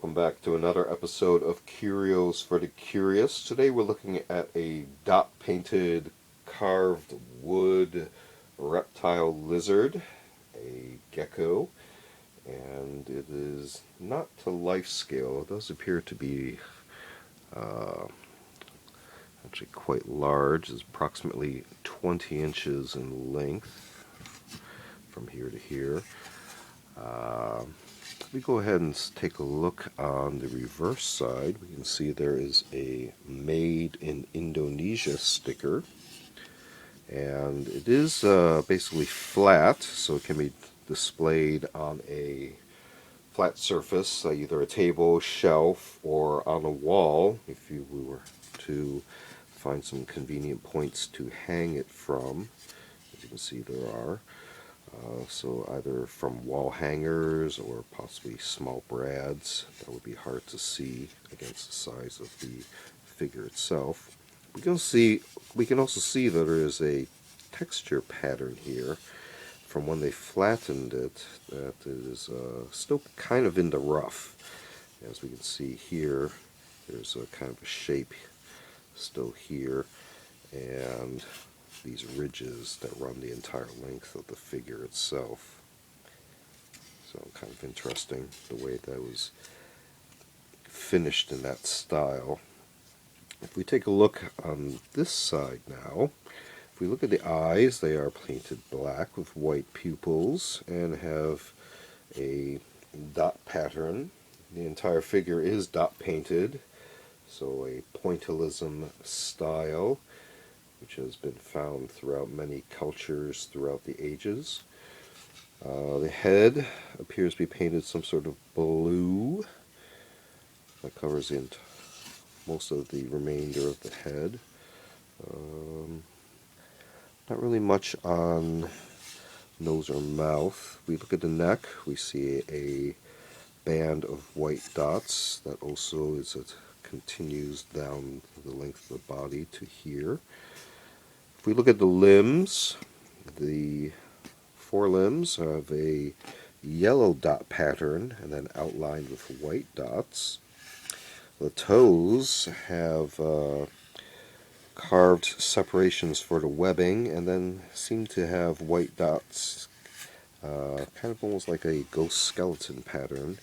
welcome back to another episode of Curios for the Curious. Today we're looking at a dot painted carved wood reptile lizard, a gecko, and it is not to life scale. It does appear to be actually quite large. It's approximately 20 inches in length from here to here. We go ahead and take a look on the reverse side. We can see there is a Made in Indonesia sticker, and it is basically flat, so it can be displayed on a flat surface, either a table, shelf, or on a wall, if we were to find some convenient points to hang it from. As you can see, there are. So either from wall hangers or possibly small brads. That would be hard to see against the size of the figure itself. We can also see that there is a texture pattern here from when they flattened it that is still kind of in the rough. As we can see here, there's a kind of a shape still here, and these ridges that run the entire length of the figure itself. So kind of interesting the way that was finished in that style. If we take a look on this side now, if we look at the eyes, they are painted black with white pupils and have a dot pattern. The entire figure is dot painted, so a pointillism style, which has been found throughout many cultures throughout the ages. The head appears to be painted some sort of blue that covers most of the remainder of the head. Not really much on nose or mouth. We look at the neck, we see a band of white dots that also continues down the length of the body to here. If we look at the limbs, the forelimbs have a yellow dot pattern and then outlined with white dots. The toes have carved separations for the webbing and then seem to have white dots, kind of almost like a ghost skeleton pattern.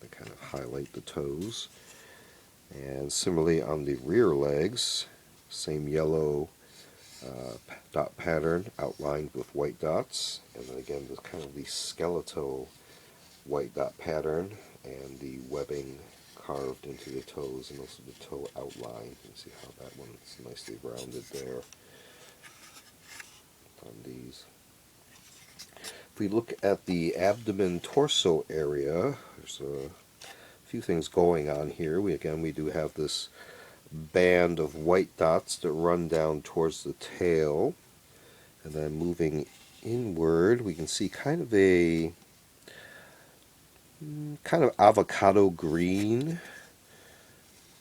They kind of highlight the toes. And similarly on the rear legs, same yellow dot pattern outlined with white dots, and then again this kind of the skeletal white dot pattern and the webbing carved into the toes and also the toe outline. You can see how that one is nicely rounded there on these. If we look at the abdomen torso area, there's a few things going on here. We do have this band of white dots that run down towards the tail, and then moving inward we can see kind of avocado green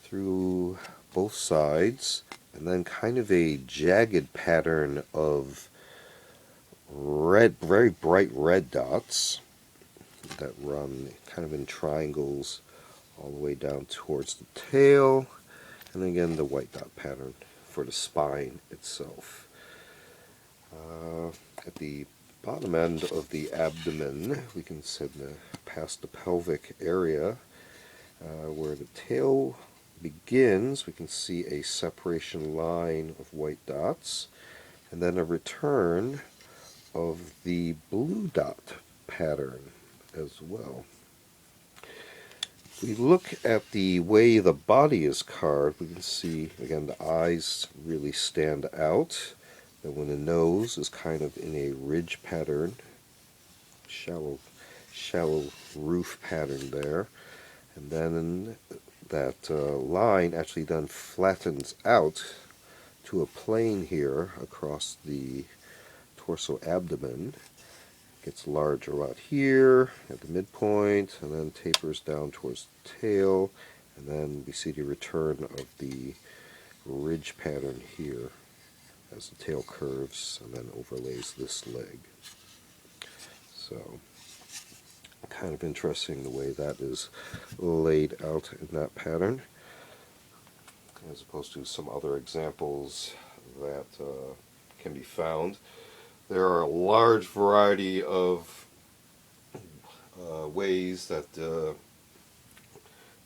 through both sides, and then kind of a jagged pattern of red, very bright red dots that run kind of in triangles all the way down towards the tail, and again the white dot pattern for the spine itself. At the bottom end of the abdomen, we can see past the pelvic area where the tail begins. We can see a separation line of white dots, and then a return of the blue dot pattern as well. If we look at the way the body is carved, we can see again the eyes really stand out. Then when the nose is kind of in a ridge pattern, shallow roof pattern there, and then that line actually then flattens out to a plane here across the torso abdomen. Gets larger about here at the midpoint, and then tapers down towards the tail, and then we see the return of the ridge pattern here as the tail curves and then overlays this leg. So Kind of interesting the way that is laid out in that pattern, as opposed to some other examples that can be found. There are a large variety of ways that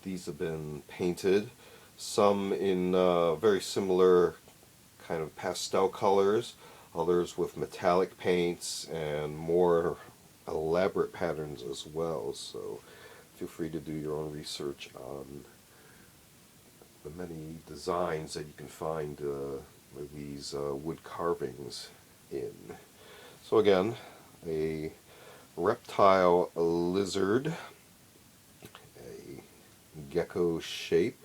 these have been painted, some in very similar kind of pastel colors, others with metallic paints and more elaborate patterns as well. So feel free to do your own research on the many designs that you can find these wood carvings in. So again, a reptile, a lizard, a gecko shape,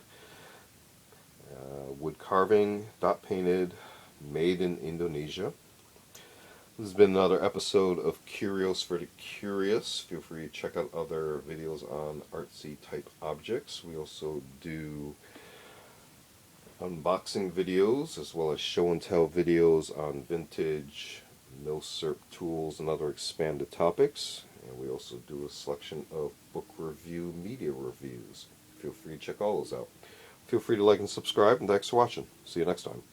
wood carving, dot painted, made in Indonesia. This has been another episode of Curios for the Curious. Feel free to check out other videos on artsy type objects. We also do unboxing videos as well as show and tell videos on vintage milsurp tools and other expanded topics. And we also do a selection of book review media reviews. Feel free to check all those out. Feel free to like and subscribe, and thanks for watching. See you next time.